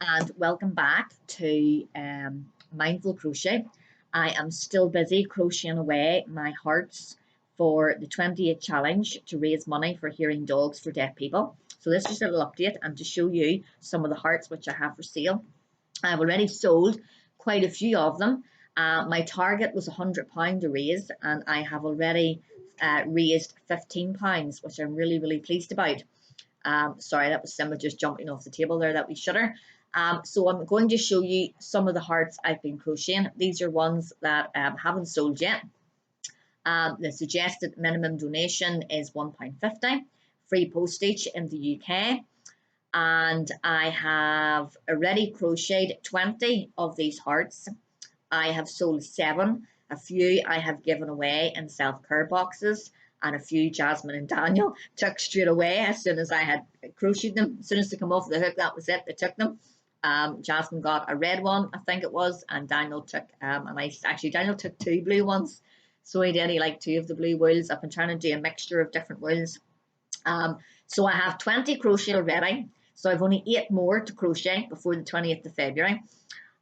and welcome back to Mindful Crochet. I am still busy crocheting away my hearts for the 28th challenge to raise money for hearing dogs for deaf people. So this is just a little update and to show you some of the hearts which I have for sale. I've already sold quite a few of them. My target was £100 to raise, and I have already raised £15, which I'm really pleased about. Sorry, that was Simba just jumping off the table there, that we shutter. So I'm going to show you some of the hearts I've been crocheting. These are ones that haven't sold yet. The suggested minimum donation is £1.50, free postage in the UK. And I have already crocheted 20 of these hearts. I have sold 7. A few I have given away in self-care boxes, and a few Jasmine and Daniel took straight away as soon as I had crocheted them. As soon as they come off the hook, that was it, they took them. Jasmine got a red one, I think it was, and Daniel took Daniel took 2 blue ones. So he did, he liked 2 of the blue wools. I've been trying to do a mixture of different wools. So I have 20 crochet already. So I've only 8 more to crochet before the 20th of February.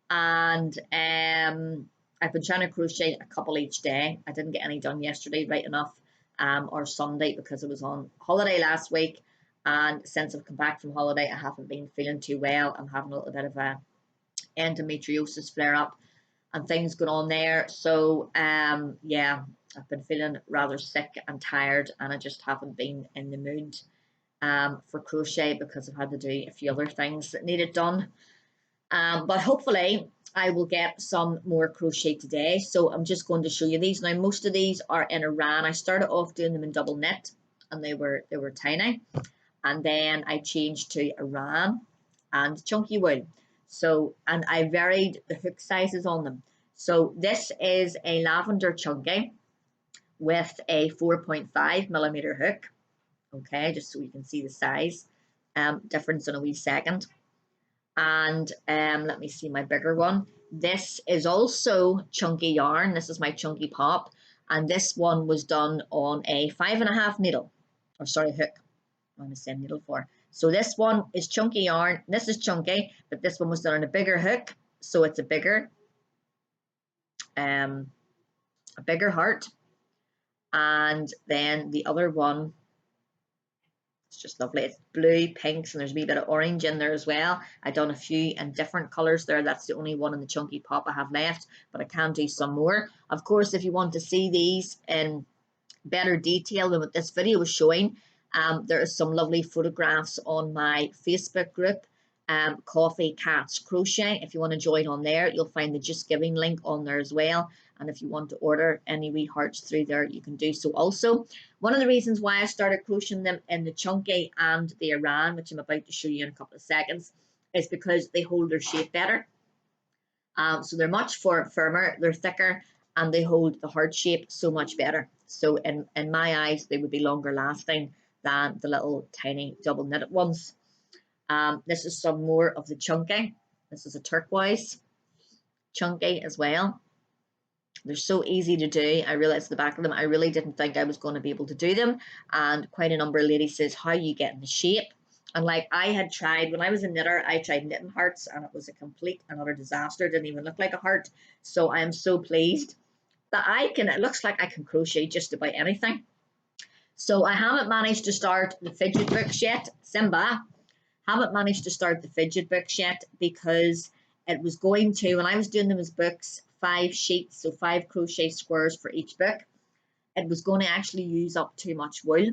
And I've been trying to crochet a couple each day. I didn't get any done yesterday, right enough, or Sunday, because I was on holiday last week. And since I've come back from holiday, I haven't been feeling too well. I'm having a little bit of a endometriosis flare up and things going on there. So yeah, I've been feeling rather sick and tired, and I just haven't been in the mood for crochet because I've had to do a few other things that needed done. But hopefully I will get some more crochet today. So I'm just going to show you these. Now most of these are in Iran. I started off doing them in double knit, and they were tiny, and then I changed to Iran and chunky wool. So, and I varied the hook sizes on them. So this is a lavender chunky with a 4.5mm hook. Okay, just so you can see the size difference in a wee second. And let me see my bigger one. This is also chunky yarn. This is my chunky pop, and this one was done on a 5.5 needle, or sorry, hook. What am I saying needle for? So this one is chunky yarn. This is chunky, but this one was done on a bigger hook, so it's a bigger heart. And then the other one, it's just lovely. It's blue, pinks, and there's a wee bit of orange in there as well. I've done a few in different colours there. That's the only one in the chunky pop I have left, but I can do some more. Of course, if you want to see these in better detail than what this video was showing, there are some lovely photographs on my Facebook group, Coffee Cats Crochet. If you want to join on there, you'll find the Just Giving link on there as well. And if you want to order any wee hearts through there, you can do so also. One of the reasons why I started crocheting them in the chunky and the Iran, which I'm about to show you in a couple of seconds, is because they hold their shape better. So they're much firmer, they're thicker, and they hold the heart shape so much better. So in my eyes, they would be longer lasting than the little tiny double knitted ones. This is some more of the chunky. This is a turquoise chunky as well. They're so easy to do. I realized the back of them, I really didn't think I was going to be able to do them. And quite a number of ladies says, how you get in the shape? And like I had tried, when I was a knitter, I tried knitting hearts, and it was a complete and utter disaster. It didn't even look like a heart. So I am so pleased that it looks like I can crochet just about anything. So I haven't managed to start the fidget books yet. Simba, haven't managed to start the fidget books yet, because it was going to, when I was doing them as books, 5 sheets, so 5 crochet squares for each book, it was going to actually use up too much wool.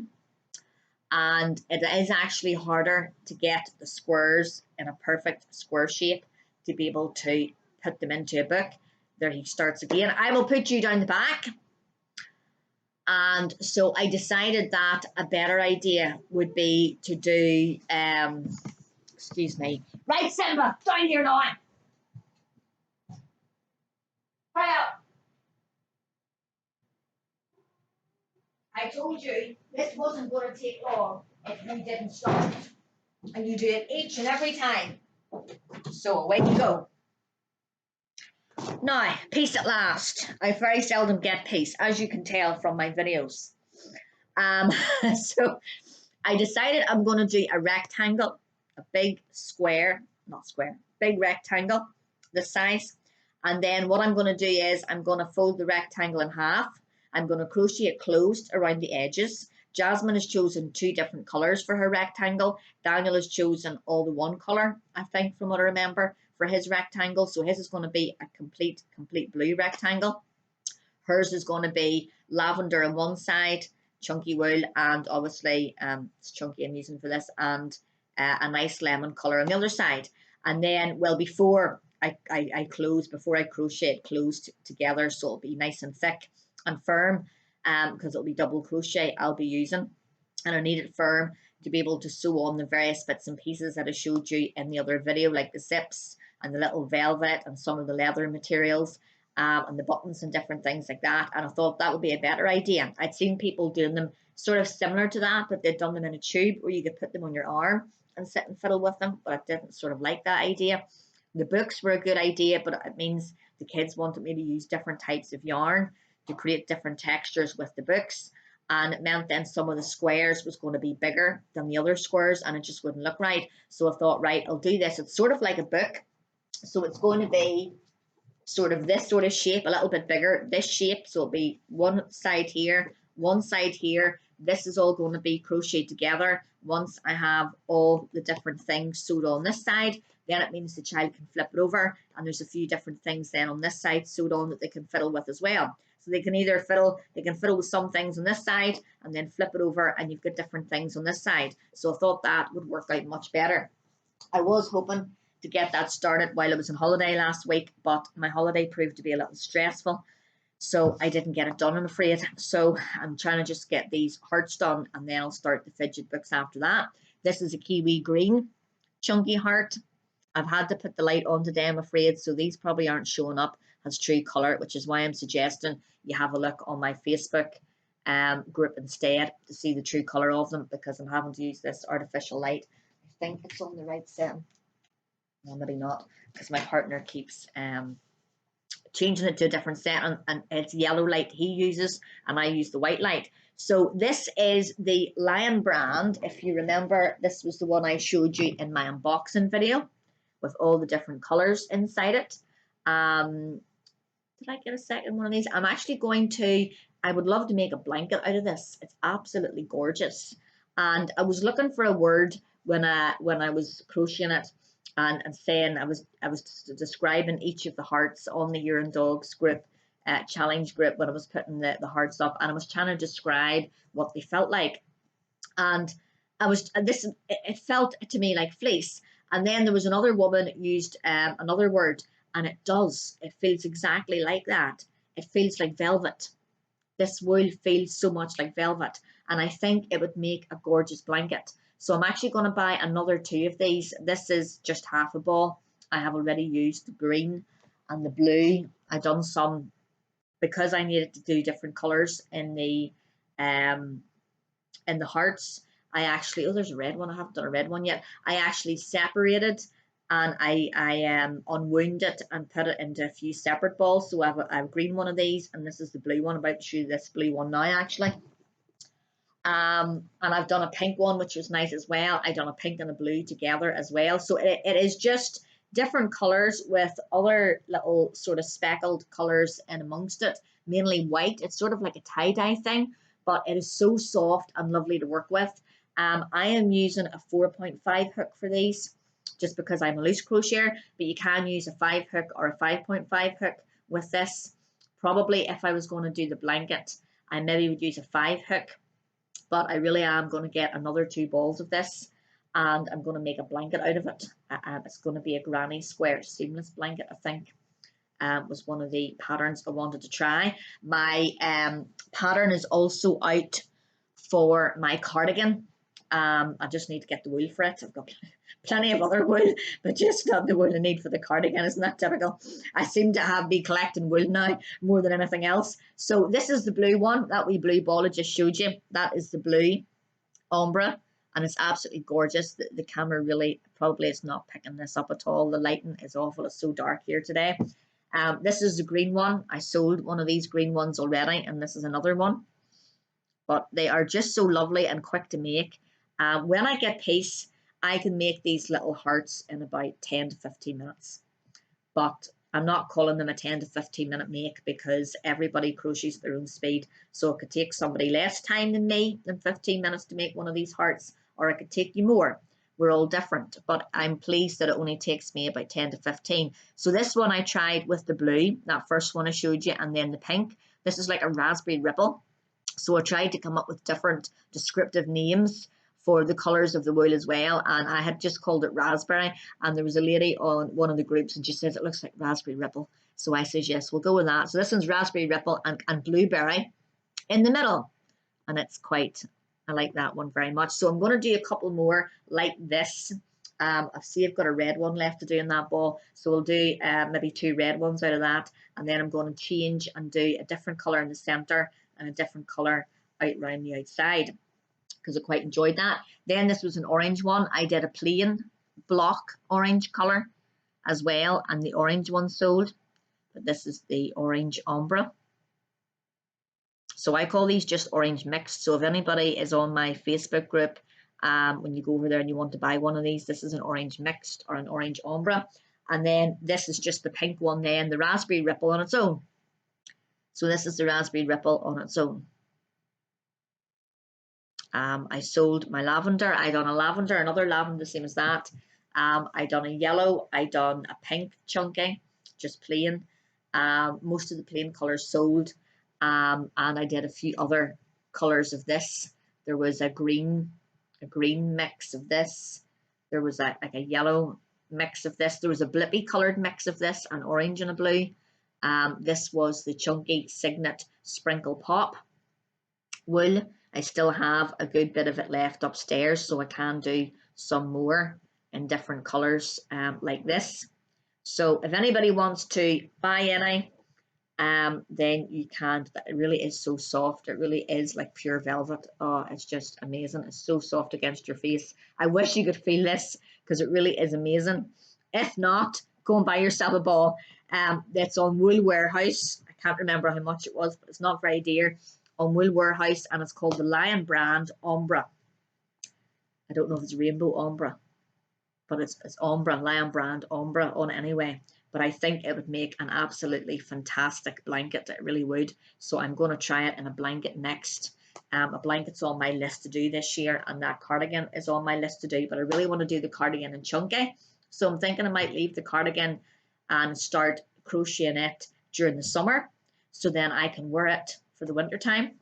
And it is actually harder to get the squares in a perfect square shape to be able to put them into a book. There he starts again. I will put you down the back. And so I decided that a better idea would be to do, excuse me. Right, Simba, down here now. Hurry up. I told you this wasn't going to take long if you didn't start. And you do it each and every time. So away you go. Now, peace at last. I very seldom get peace, as you can tell from my videos. So I decided I'm going to do a rectangle, a big square not square, big rectangle this size. And then what I'm going to do is I'm going to fold the rectangle in half. I'm going to crochet it closed around the edges. Jasmine has chosen 2 different colours for her rectangle. Daniel has chosen all the one colour, I think, from what I remember, for his rectangle. So his is going to be a complete blue rectangle. Hers is going to be lavender on one side, chunky wool, and obviously it's chunky I'm using for this, and a nice lemon colour on the other side. And then, well, before I close, before I crochet it closed together, so it'll be nice and thick and firm, because it'll be double crochet I'll be using, and I need it firm to be able to sew on the various bits and pieces that I showed you in the other video, like the zips and the little velvet and some of the leather materials, and the buttons and different things like that. And I thought that would be a better idea. I'd seen people doing them sort of similar to that, but they'd done them in a tube where you could put them on your arm and sit and fiddle with them, but I didn't sort of like that idea. The books were a good idea, but it means the kids wanted me to use different types of yarn to create different textures with the books, and it meant then some of the squares was going to be bigger than the other squares, and it just wouldn't look right. So I thought, right, I'll do this. It's sort of like a book, so it's going to be sort of this sort of shape, a little bit bigger, this shape, so it'll be one side here, one side here. This is all going to be crocheted together. Once I have all the different things sewed on this side, then it means the child can flip it over, and there's a few different things then on this side sewed on that they can fiddle with as well. So they can either fiddle with some things on this side and then flip it over, and you've got different things on this side. So I thought that would work out much better. I was hoping to get that started while I was on holiday last week, but my holiday proved to be a little stressful, so I didn't get it done, I'm afraid. So I'm trying to just get these hearts done, and then I'll start the fidget books after that. This is a kiwi green chunky heart. I've had to put the light on today, I'm afraid, so these probably aren't showing up as true colour, which is why I'm suggesting you have a look on my Facebook group instead to see the true colour of them, because I'm having to use this artificial light. I think it's on the right setting. No, maybe not, because my partner keeps changing it to a different set, and it's yellow light he uses, and I use the white light. So this is the Lion brand. If you remember, this was the one I showed you in my unboxing video with all the different colors inside it. Did I get a second one of these? I'm actually going to, I would love to make a blanket out of this. It's absolutely gorgeous. And I was looking for a word when I was crocheting it, and saying I was describing each of the hearts on the Year in Dogs group, challenge group, when I was putting the hearts up, and I was trying to describe what they felt like. And it felt to me like fleece. And then there was another woman that used another word, and it feels exactly like that. It feels like velvet. This wool feels so much like velvet, and I think it would make a gorgeous blanket. So I'm actually going to buy another 2 of these. This is just half a ball. I have already used the green and the blue. I done some because I needed to do different colors in the hearts. I actually, oh, there's a red one. I haven't done a red one yet. I actually separated, and I unwound it and put it into a few separate balls. So I have a green one of these, and this is the blue one. I'm about to show you this blue one now, actually. And I've done a pink one, which was nice as well. I've done a pink and a blue together as well. So it is just different colors with other little sort of speckled colors in amongst it, mainly white. It's sort of like a tie-dye thing, but it is so soft and lovely to work with. I am using a 4.5 hook for these, just because I'm a loose crocheter, but you can use a 5 hook or a 5.5 hook with this. Probably if I was going to do the blanket, I maybe would use a 5 hook, but I really am going to get another 2 balls of this, and I'm going to make a blanket out of it. It's going to be a granny square seamless blanket, I think. Was one of the patterns I wanted to try. My pattern is also out for my cardigan. I just need to get the wool for it. I've got plenty of other wool, but just not the wool I need for the cardigan. Isn't that typical? I seem to be collecting wool now more than anything else. So this is the blue one, that wee blue ball I just showed you. That is the blue ombre, and it's absolutely gorgeous. The camera really probably is not picking this up at all. The lighting is awful. It's so dark here today. This is the green one. I sold one of these green ones already, and this is another one. But they are just so lovely and quick to make. When I get peace, I can make these little hearts in about 10 to 15 minutes, but I'm not calling them a 10 to 15 minute make because everybody crochets at their own speed. So it could take somebody less time than me than 15 minutes to make one of these hearts, or it could take you more. We're all different, but I'm pleased that it only takes me about 10 to 15. So this one I tried with the blue, that first one I showed you, and then the pink. This is like a raspberry ripple. So I tried to come up with different descriptive names for the colours of the wool as well, and I had just called it raspberry, and there was a lady on one of the groups and she says it looks like raspberry ripple, so I says yes, we'll go with that. So this one's raspberry ripple and blueberry in the middle, and it's quite, I like that one very much. So I'm going to do a couple more like this. I see I've got a red one left to do in that ball, so we'll do maybe 2 red ones out of that, and then I'm going to change and do a different colour in the centre and a different colour out around the outside, because I quite enjoyed that. Then this was an orange one. I did a plain block orange colour as well, and the orange one sold, but this is the orange ombre. So I call these just orange mixed. So if anybody is on my Facebook group, when you go over there and you want to buy one of these, this is an orange mixed or an orange ombre. And then this is just the pink one, then the raspberry ripple on its own. So this is the raspberry ripple on its own. I sold my lavender. I done a lavender, another lavender, the same as that. I done a yellow. I done a pink chunky, just plain. Most of the plain colours sold. And I did a few other colours of this. There was a green mix of this. There was like a yellow mix of this. There was a blippy coloured mix of this, an orange and a blue. This was the chunky Signet Sprinkle Pop wool. I still have a good bit of it left upstairs, so I can do some more in different colours like this. So if anybody wants to buy any, then you can. It really is so soft. It really is like pure velvet. Oh, it's just amazing. It's so soft against your face. I wish you could feel this because it really is amazing. If not, go and buy yourself a ball. That's on Wool Warehouse. I can't remember how much it was, but it's not very dear, on Wool Warehouse, and it's called the Lion Brand Ombre. I don't know if it's Rainbow Ombre, but it's Ombre, Lion Brand Ombre on it anyway. But I think it would make an absolutely fantastic blanket. It really would. So I'm going to try it in a blanket next. A blanket's on my list to do this year, and that cardigan is on my list to do, but I really want to do the cardigan in chunky. So I'm thinking I might leave the cardigan and start crocheting it during the summer, so then I can wear it for the winter time.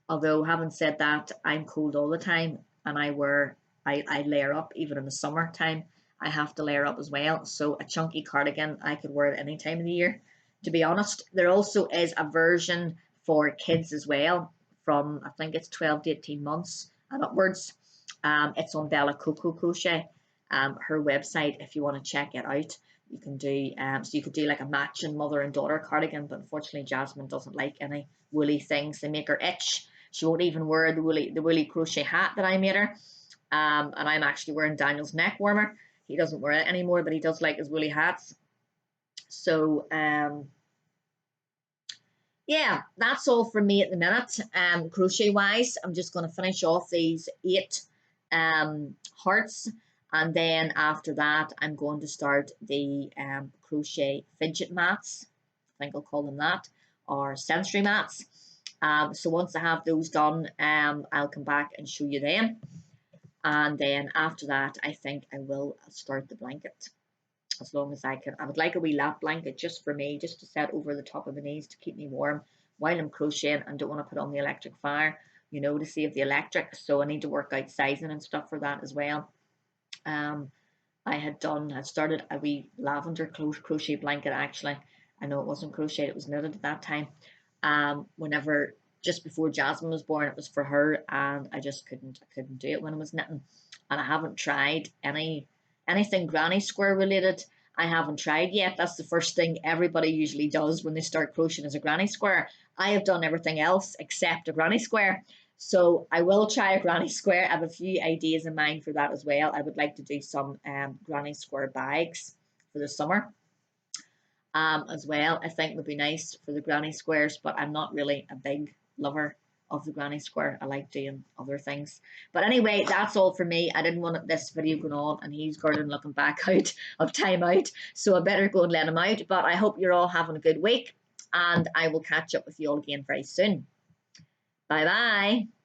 Although having said that, I'm cold all the time, and I layer up even in the summertime. I have to layer up as well. So a chunky cardigan, I could wear it any time of the year, to be honest. There also is a version for kids as well, from I think it's 12 to 18 months and upwards. It's on Bella Coco Crochet, her website. If you want to check it out, you can do so you could do like a matching mother and daughter cardigan, but unfortunately Jasmine doesn't like any woolly things. They make her itch. She won't even wear the woolly crochet hat that I made her. And I'm actually wearing Daniel's neck warmer. He doesn't wear it anymore, but he does like his woolly hats. So yeah, that's all from me at the minute. Crochet wise, I'm just going to finish off these 8 hearts, and then after that I'm going to start the crochet fidget mats. I think I'll call them that, or sensory mats. So once I have those done, I'll come back and show you them. And then after that, I think I will start the blanket, as long as I can. I would like a wee lap blanket just for me, just to set over the top of my knees to keep me warm while I'm crocheting, and don't want to put on the electric fire, you know, to save the electric. So I need to work out sizing and stuff for that as well. I started a wee lavender crochet blanket actually. I know it wasn't crocheted, it was knitted at that time. Whenever just before Jasmine was born, it was for her, and I just couldn't do it when I was knitting. And I haven't tried anything granny square related. I haven't tried yet. That's the first thing everybody usually does when they start crocheting, is a granny square. I have done everything else except a granny square. So I will try a granny square. I have a few ideas in mind for that as well. I would like to do some granny square bags for the summer. As well, I think would be nice for the granny squares, but I'm not really a big lover of the granny square. I like doing other things. But anyway, that's all for me. I didn't want this video going on and he's Gordon looking back out of time out. So I better go and let him out. But I hope you're all having a good week and I will catch up with you all again very soon. Bye bye.